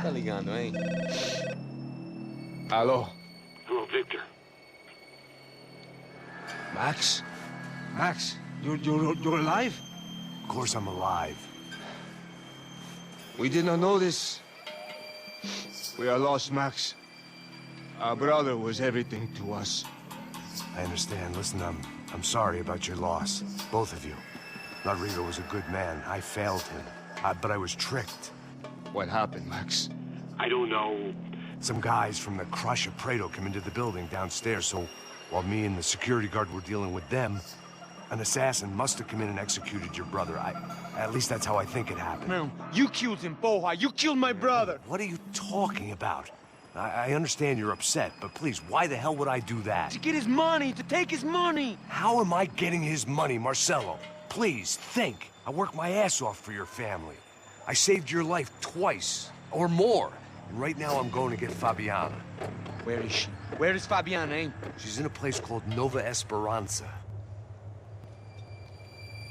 Tá ligando, hein? Alô? Hello, Victor. Max? Max, you're alive? Of course I'm alive. We did not know this. We are lost, Max. Our brother was everything to us. I understand. Listen, I'm sorry about your loss. Both of you. Rodrigo was a good man. I failed him. But I was tricked. What happened, Max? I don't know. Some guys from the Crush of Prado came into the building downstairs, so while me and the security guard were dealing with them, an assassin must have come in and executed your brother. At least that's how I think it happened. Man, you killed him, Porra. You killed my brother. What are you talking about? I understand you're upset, but please, why the hell would I do that? To get his money, to take his money. How am I getting his money, Marcelo? Please, think. I worked my ass off for your family. I saved your life twice, or more. And right now I'm going to get Fabiana. Where is she? Where is Fabiana, eh? She's in a place called Nova Esperanza.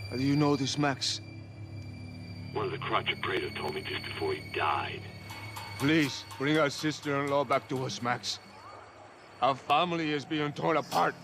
How do you know this, Max? One of the Crotch of Prado told me just before he died. Please, bring our sister-in-law back to us, Max. Our family is being torn apart.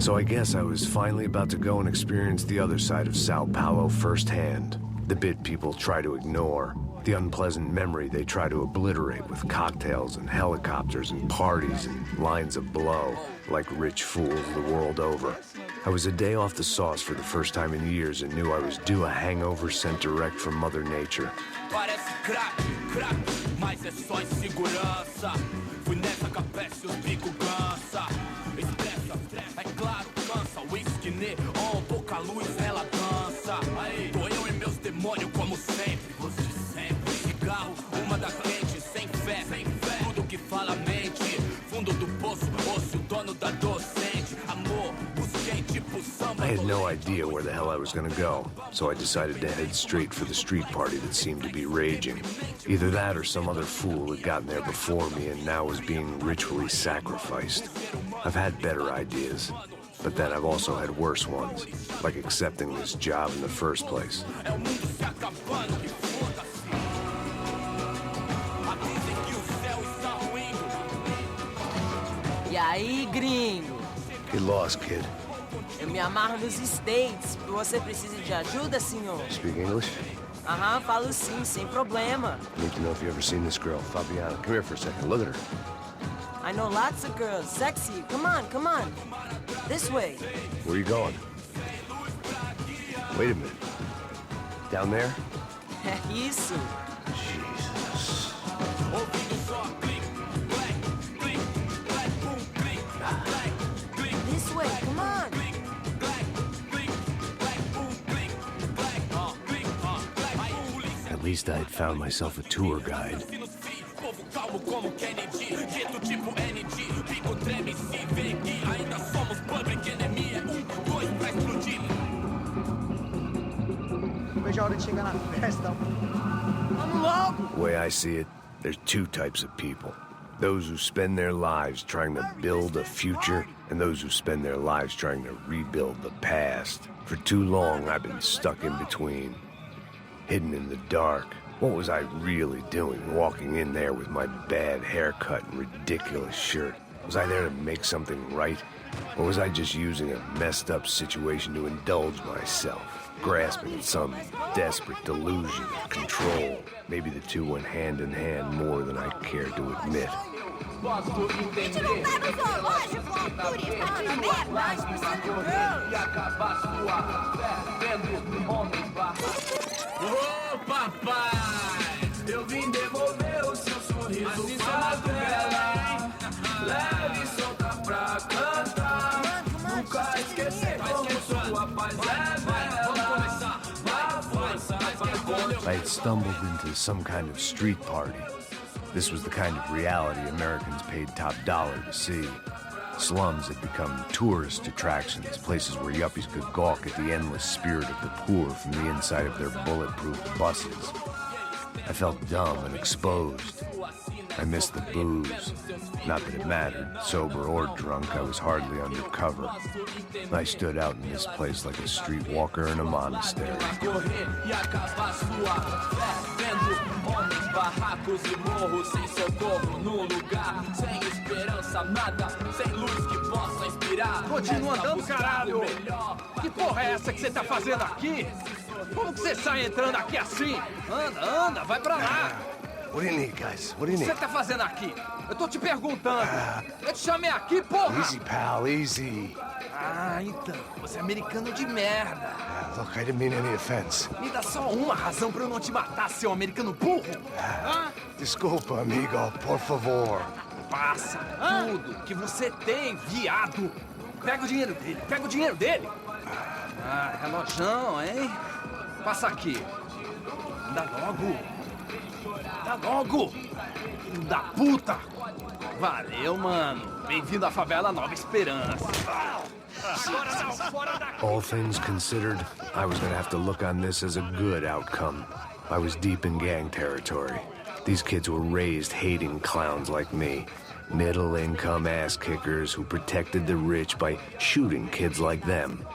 So I guess I was finally about to go and experience the other side of Sao Paulo firsthand. The bit people try to ignore. The unpleasant memory they try to obliterate with cocktails and helicopters and parties and lines of blow, like rich fools the world over. I was a day off the sauce for the first time in years and knew I was due a hangover sent direct from Mother Nature. I had no idea where the hell I was gonna go, so I decided to head straight for the street party that seemed to be raging. Either that or some other fool had gotten there before me and now was being ritually sacrificed. I've had better ideas, but then I've also had worse ones, like accepting this job in the first place. E aí, gringo? Get lost, kid. Eu me amarro nos States. Você precisa de ajuda, senhor? Speak English? Aham, falo sim, sem problema. I need to know if you've ever seen this girl, Fabiana. Come here for a second. Look at her. I know lots of girls. Sexy. Come on, come on. This way. Where are you going? Wait a minute. Down there? Isso. Jesus. This way, come on. At least I had found myself a tour guide. The way I see it, there's two types of people. Those who spend their lives trying to build a future, and those who spend their lives trying to rebuild the past. For too long, I've been stuck in between. Hidden in the dark. What was I really doing, walking in there with my bad haircut and ridiculous shirt? Was I there to make something right? Or was I just using a messed up situation to indulge myself, grasping at some desperate delusion of control? Maybe the two went hand in hand more than I cared to admit. Ô papai, eu vim devolver o seu sorriso favela. Leve e solta pra cantar. Nunca esquecer como sua paz é bela. I had stumbled into some kind of street party. This was the kind of reality Americans paid top dollar to see. Slums had become tourist attractions, places where yuppies could gawk at the endless spirit of the poor from the inside of their bulletproof buses. I felt dumb and exposed. I missed the booze. Not that it mattered. Sober or drunk, I was hardly undercover. I stood out in this place like a streetwalker in a monastery. Continua andando, caralho! Que porra é essa que você tá fazendo aqui? Como que você sai entrando aqui assim? Anda, anda, vai pra lá! What do you need, guys? What do you O que need? você tá fazendo aqui? Eu tô te perguntando. Eu te chamei aqui, porra! Easy, pal, easy. Ah, então. Você é americano de merda. Look, I didn't mean any offense. Me dá só uma razão pra eu não te matar, seu americano burro. Desculpa, amigo, por favor. Passa tudo que você tem, viado. Pega o dinheiro dele, pega o dinheiro dele. Ah, relojão, hein? Passa aqui. Dá logo. Dá logo. Filho da puta. Valeu, mano. Bem-vindo à favela Nova Esperança. Agora não, fora daqui. All things considered, I was gonna have to look on this as a good outcome. I was deep in gang territory. These kids were raised hating clowns like me. Middle-income ass-kickers who protected the rich by shooting kids like them.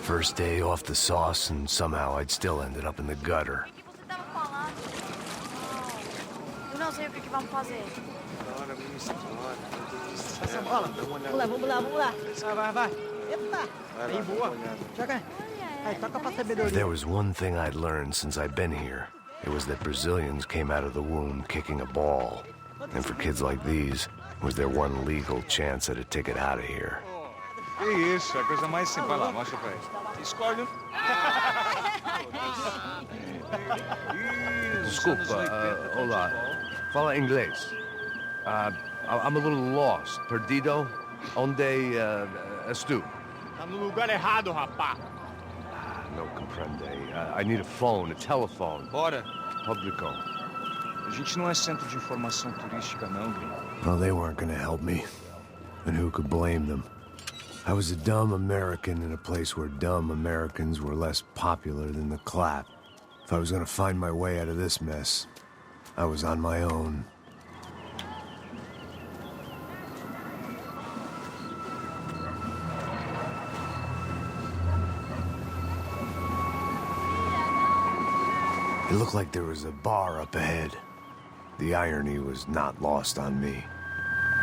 First day off the sauce, and somehow I'd still ended up in the gutter. Eu não sei o que vamos fazer. Vamos lá. Vai. Eita. Aí, boa. Joga. Aí, toca pra sabedoria. If there was one thing I'd learned since I'd been here, it was that Brazilians came out of the womb kicking a ball. And for kids like these, it was their one legal chance at a ticket out of here. Que isso, a coisa mais simples. Vai lá, mostra pra ele. Escolhe. Desculpa, olá. Fala inglês. I'm a little lost. Perdido? Onde estou? Tá no lugar errado, rapá. No comprende. I need a phone, a telephone. Bora. Publico. A gente não é centro de informação turística, não, gringo. Well, they weren't gonna help me. And who could blame them? I was a dumb American in a place where dumb Americans were less popular than the clap. If I was gonna find my way out of this mess, I was on my own. It looked like there was a bar up ahead. The irony was not lost on me.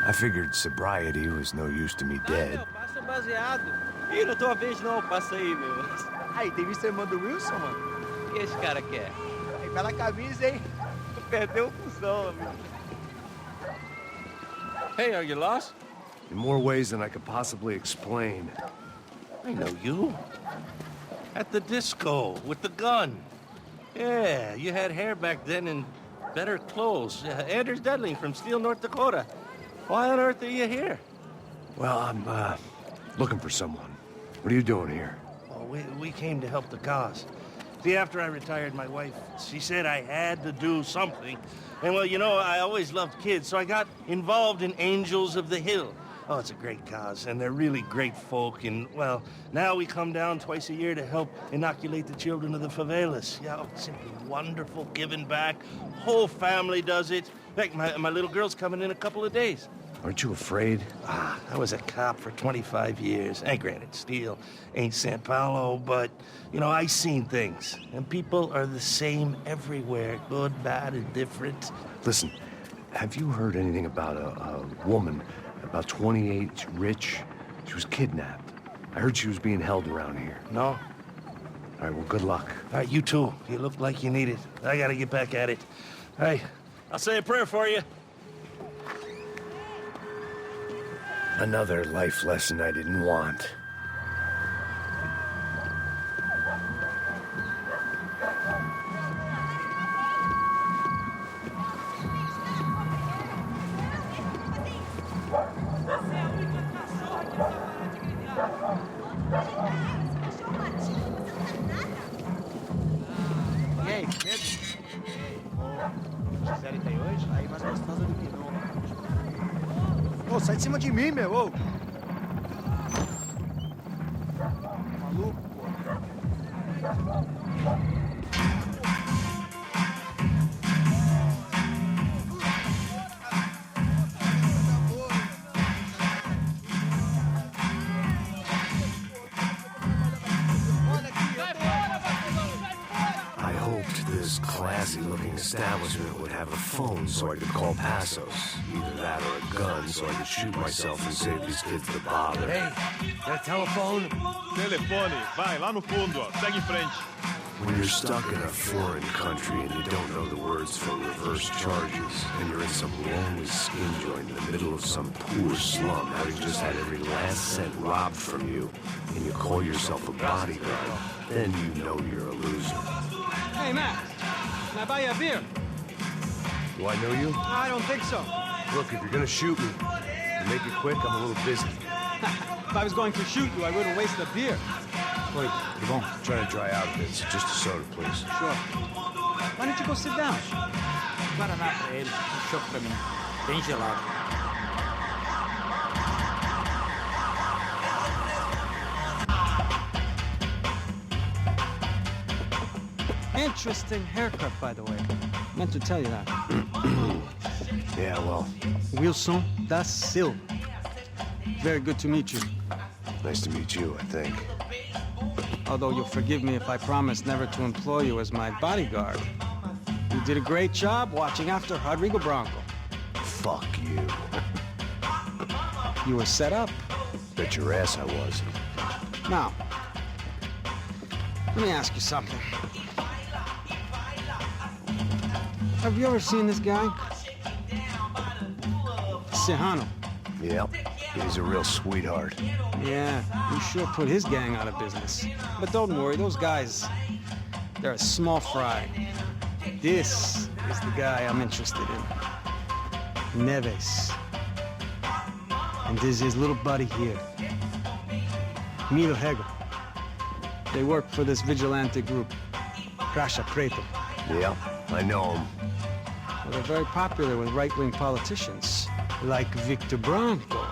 I figured sobriety was no use to me dead. Passa baseado. Ih, não tô a vez não, passa aí, meu. Aí, tem visto a irmã do Wilson, mano? O que esse cara quer? Aí, bela camisa, hein? Perdeu o fusão, amigo. Hey, are you lost? In more ways than I could possibly explain. I know you. At the disco, with the gun. Yeah, you had hair back then and better clothes. Anders Dudley from Steele, North Dakota. Why on earth are you here? Well, I'm, looking for someone. What are you doing here? Well, we came to help the cause. See, after I retired, my wife, she said I had to do something. And, well, you know, I always loved kids, so I got involved in Angels of the Hill. Oh, it's a great cause, and they're really great folk. And, well, now we come down twice a year to help inoculate the children of the favelas. Yeah, oh, simply wonderful, giving back. Whole family does it. In fact, my little girl's coming in a couple of days. Aren't you afraid? I was a cop for 25 years. And granted, Steele ain't San Paulo, but, you know, I seen things. And people are the same everywhere, good, bad, and different. Listen, have you heard anything about a woman, about 28, rich? She was kidnapped. I heard she was being held around here. No? All right, well, good luck. All right, you too. You look like you need it. I gotta get back at it. Hey, I'll say a prayer for you. Another life lesson I didn't want. E aí, medo? Gisele tem hoje? Aí, mais gostosa do que não. Ô, sai de cima de mim, meu, ô! Maluco, pô. classy-looking establishment would have a phone so I could call Passos. Either that or a gun so I could shoot myself and save these kids the bother. Hey, got a telephone? Telefone, vai, lá no fundo, ó. Segue em frente. When you're stuck in a foreign country and you don't know the words for reverse charges, and you're in some lonely skin joint in the middle of some poor slum, having just had every last cent robbed from you, and you call yourself a bodyguard, then you know you're a loser. Hey, Max, can I buy you a beer? Do I know you? I don't think so. Look, if you're gonna shoot me, and make it quick, I'm a little busy. If I was going to shoot you, I wouldn't waste a beer. Wait, come on. Try to dry out a bit. So just a soda, please. Sure. Why don't you go sit down? Guaraná pra ele, chopp pra mim. Bem gelado. Interesting haircut, by the way. Meant to tell you that. Yeah, well, Wilson da Silva. Very good to meet you. nice to meet you, I think. Although you'll forgive me if I promise never to employ you as my bodyguard. You did a great job watching after Rodrigo Bronco. Fuck you. You were set up. Bet your ass I was. Now, let me ask you something. Have you ever seen this guy? Serrano. Yep, he's a real sweetheart. Yeah, you sure put his gang out of business. But don't worry, those guys, they're a small fry. This is the guy I'm interested in. Neves. And this is his little buddy here. Milo Hegel. They work for this vigilante group, Crasha Preto. Yeah, I know him. Well, they're very popular with right-wing politicians, like Victor Bronco.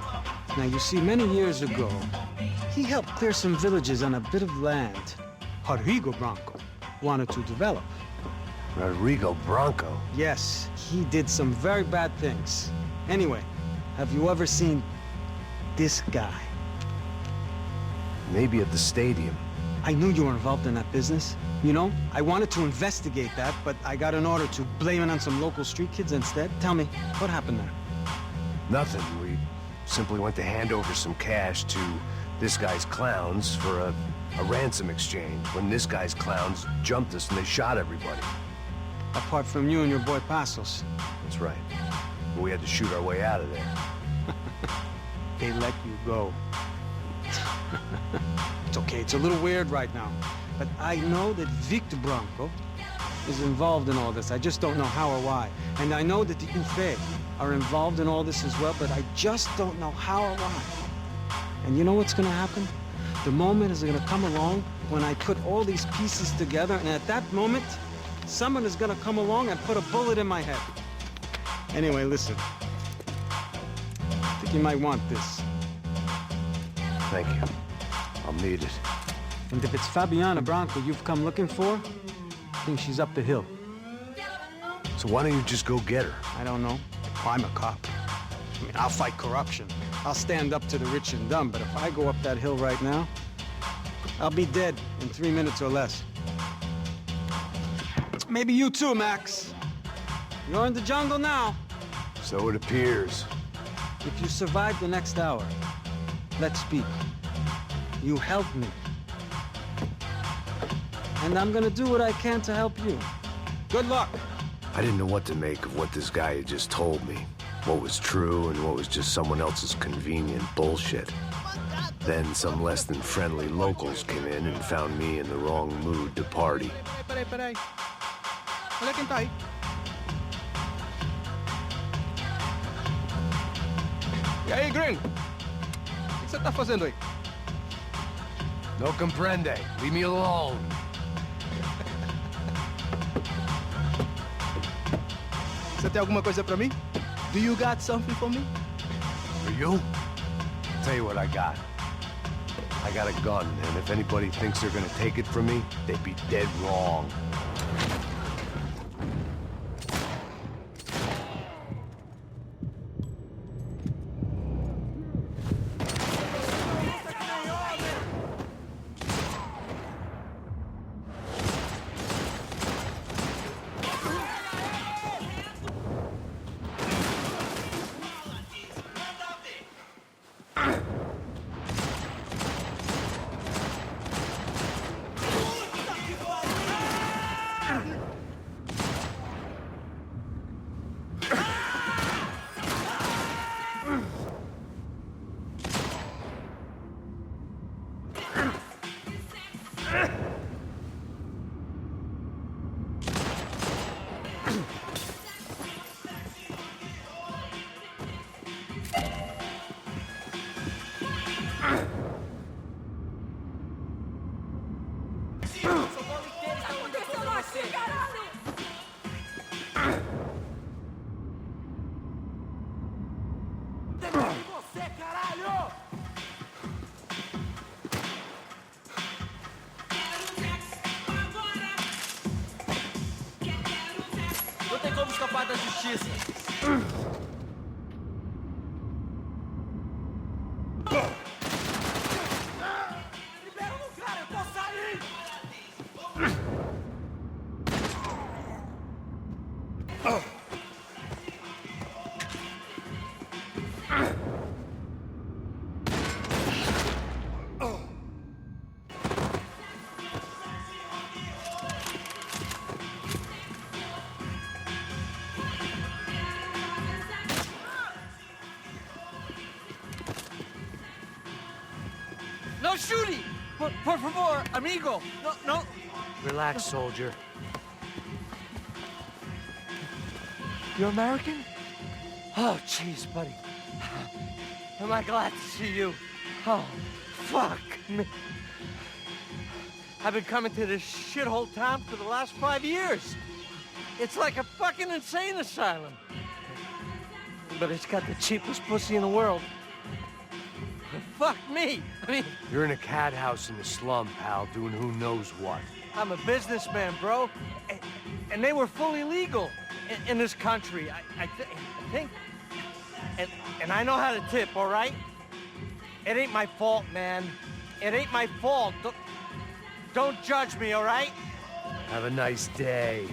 Now, you see, many years ago, he helped clear some villages on a bit of land Rodrigo Bronco wanted to develop. Rodrigo Bronco? Yes, he did some very bad things. Anyway, have you ever seen this guy? Maybe at the stadium. I knew you were involved in that business. You know, I wanted to investigate that, but I got an order to blame it on some local street kids instead. Tell me, what happened there? Nothing. We simply went to hand over some cash to this guy's clowns for a ransom exchange when this guy's clowns jumped us and they shot everybody. Apart from you and your boy Passos. That's right. We had to shoot our way out of there. They let you go. It's okay, it's a little weird right now. But I know that Victor Bronco is involved in all this. I just don't know how or why. And I know that the UFE are involved in all this as well, but I just don't know how or why. And you know what's gonna happen? The moment is gonna come along when I put all these pieces together, and at that moment, someone is gonna come along and put a bullet in my head. Anyway, listen. I think you might want this. Thank you. I'll need it. And if it's Fabiana Bronco you've come looking for, I think she's up the hill. So why don't you just go get her? I don't know. I'm a cop. I mean, I'll fight corruption. I'll stand up to the rich and dumb, but if I go up that hill right now, I'll be dead in 3 minutes or less. Maybe you too, Max. You're in the jungle now. So it appears. If you survive the next hour, let's speak. You help me. And I'm gonna do what I can to help you. Good luck. I didn't know what to make of what this guy had just told me. What was true and what was just someone else's convenient bullshit. Then some less than friendly locals came in and found me in the wrong mood to party. Peraí. Olha quem tá aí. E aí, gringo? O que você tá fazendo aí? No comprende. Leave me alone. Você tem alguma coisa pra mim? Do you got something for me? For you? Tell you what I got. I got a gun, and if anybody thinks they're gonna take it from me, they'd be dead wrong. escapar da justiça. Libera o cara, eu tô saindo! No shooting! Por favor, amigo! No, no! Relax, soldier. You're American? Oh, jeez, buddy. Am I glad to see you? Oh, fuck me. I've been coming to this shithole town for the last 5 years. It's like a fucking insane asylum. But it's got the cheapest pussy in the world. Fuck me. I mean, You're in a cat house in the slum, pal, doing who knows what. I'm a businessman, bro. And they were fully legal in this country, I think. And I know how to tip, all right? It ain't my fault, man. It ain't my fault. Don't judge me, all right? Have a nice day.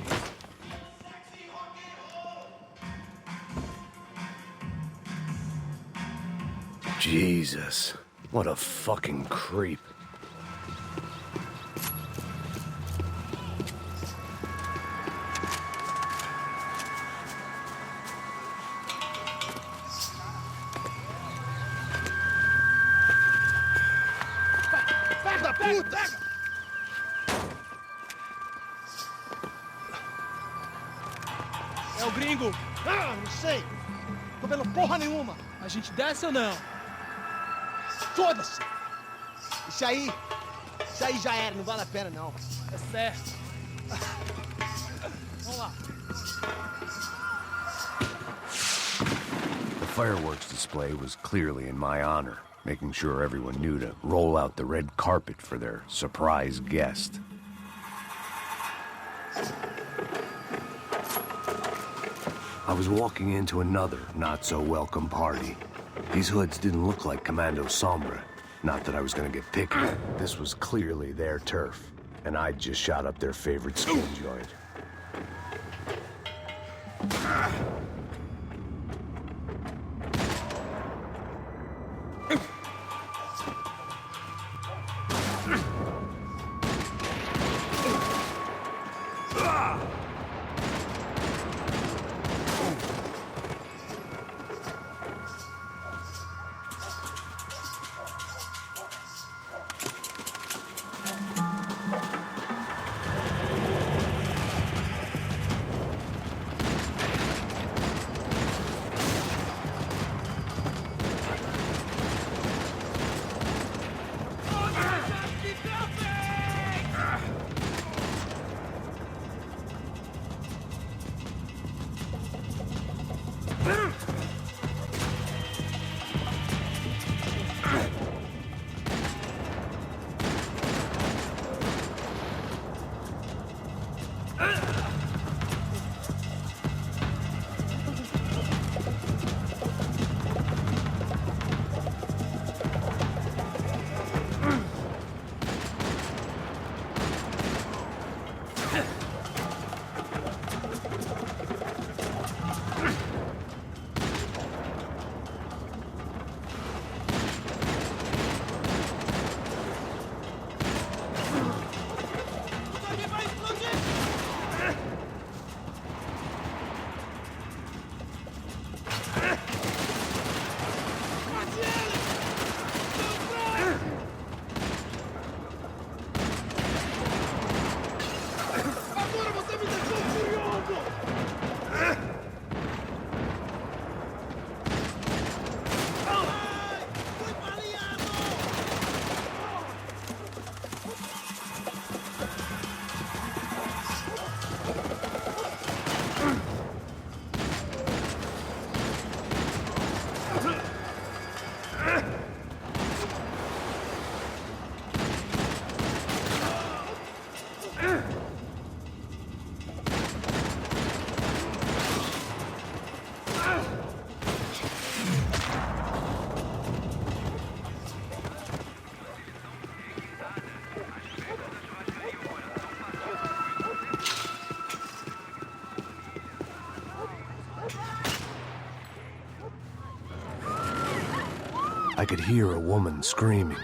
Jesus, what a fucking creep. Pega, puta! É o gringo. Ah, não sei. Tô vendo porra nenhuma. A gente desce ou não? Foda-se! Isso aí já era, não vale a pena, não. É certo. Vamos lá. The fireworks display was clearly in my honor, making sure everyone knew to roll out the red carpet for their surprise guest. I was walking into another not-so-welcome party. These hoods didn't look like Commando Sombra. Not that I was gonna get picky. This was clearly their turf, and I'd just shot up their favorite skin joint. I could hear a woman screaming.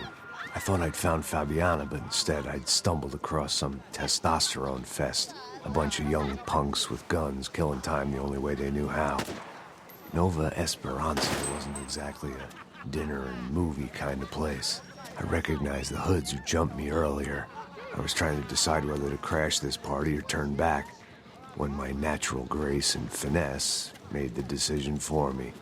I thought I'd found Fabiana, but instead I'd stumbled across some testosterone fest. A bunch of young punks with guns killing time the only way they knew how. Nova Esperanza wasn't exactly a dinner and movie kind of place. I recognized the hoods who jumped me earlier. I was trying to decide whether to crash this party or turn back, when my natural grace and finesse made the decision for me.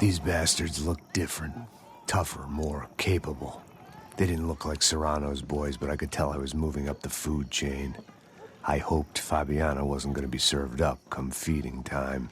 These bastards look different, tougher, more capable. They didn't look like Serrano's boys, but I could tell I was moving up the food chain. I hoped Fabiana wasn't going to be served up come feeding time.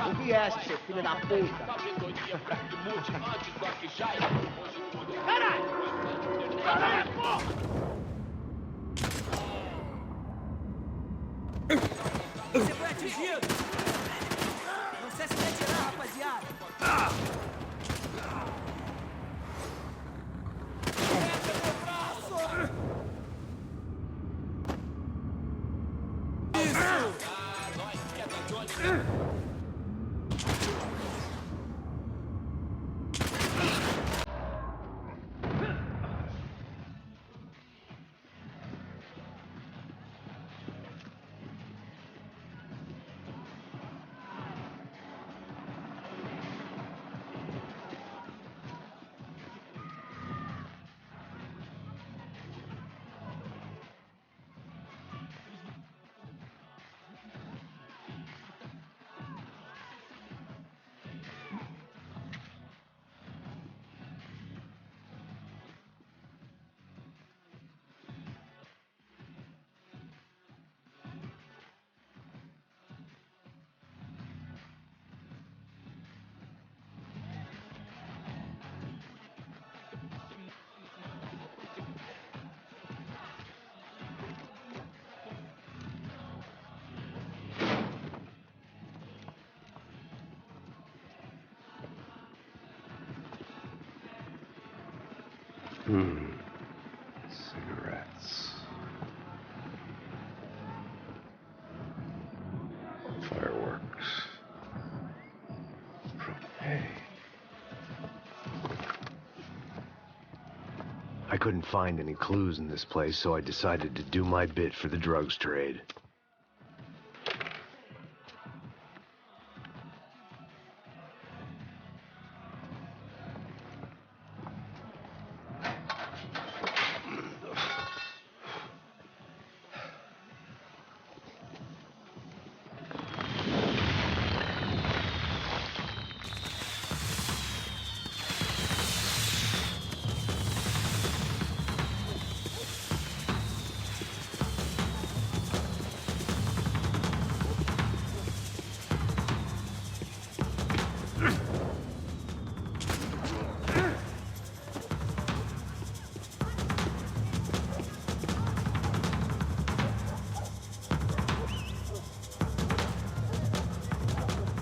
Ouvi essa, seu filho da puta. Caralho! Caralho, porra! Você foi atingido! Não cesse de atirar, rapaziada! Cigarettes. Fireworks. Propane. I couldn't find any clues in this place, so I decided to do my bit for the drugs trade.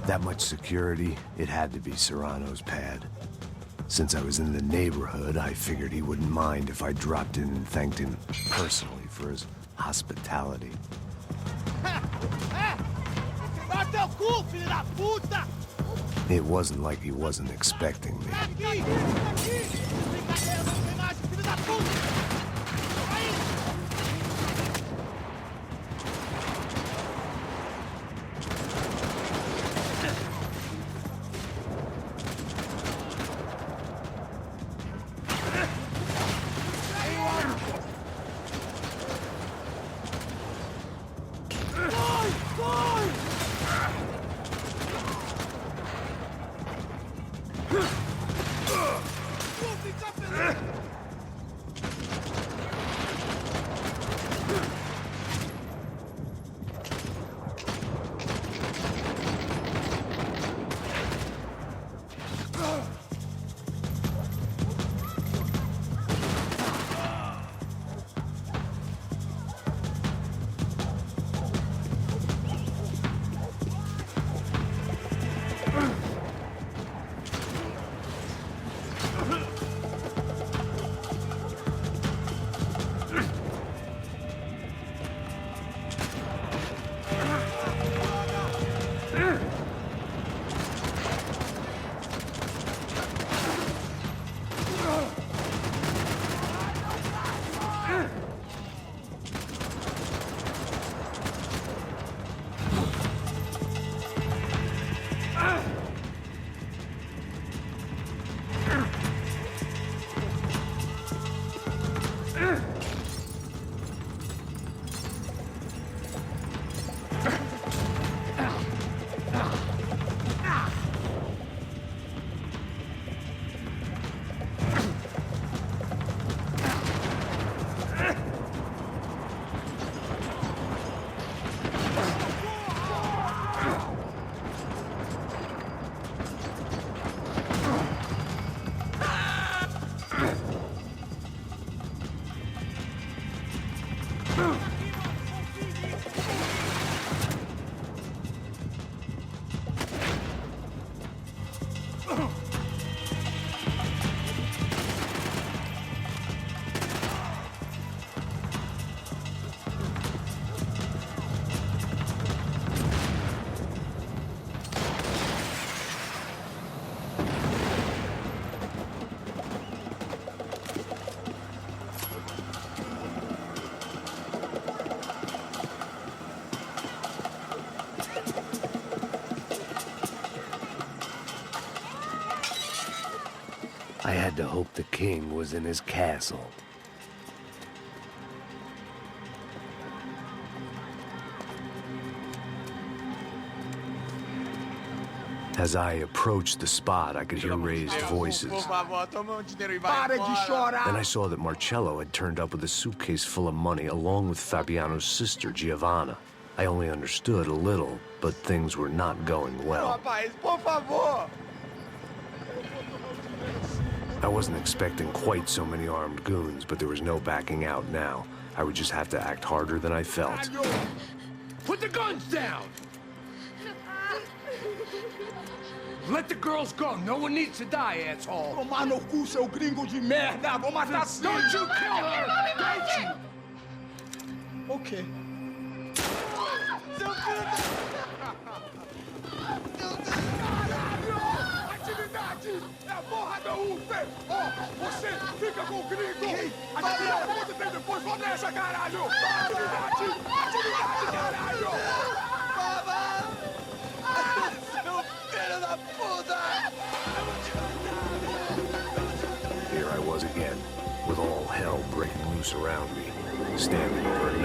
That much security, it had to be Serrano's pad. Since I was in the neighborhood, I figured he wouldn't mind if I dropped in and thanked him personally for his hospitality. It wasn't like he wasn't expecting me. I had to hope the king was in his castle. As I approached the spot, I could hear raised voices. Then I saw that Marcello had turned up with a suitcase full of money along with Fabiano's sister, Giovanna. I only understood a little, but things were not going well. I wasn't expecting quite so many armed goons, but there was no backing out now. I would just have to act harder than I felt. Put the guns down! Let the girls go. No one needs to die, asshole. Tomar no cu, seu gringo de merda! Vou matar Don't you kill her! Don't you? Ok. Atividade! É a porra da UFE! Ó, você fica com o gringo! Atividade, você tem depois, vou nessa, caralho! Atividade! Atividade, caralho! Seu filho da puta! Here I was again, with all hell breaking loose around me, standing over another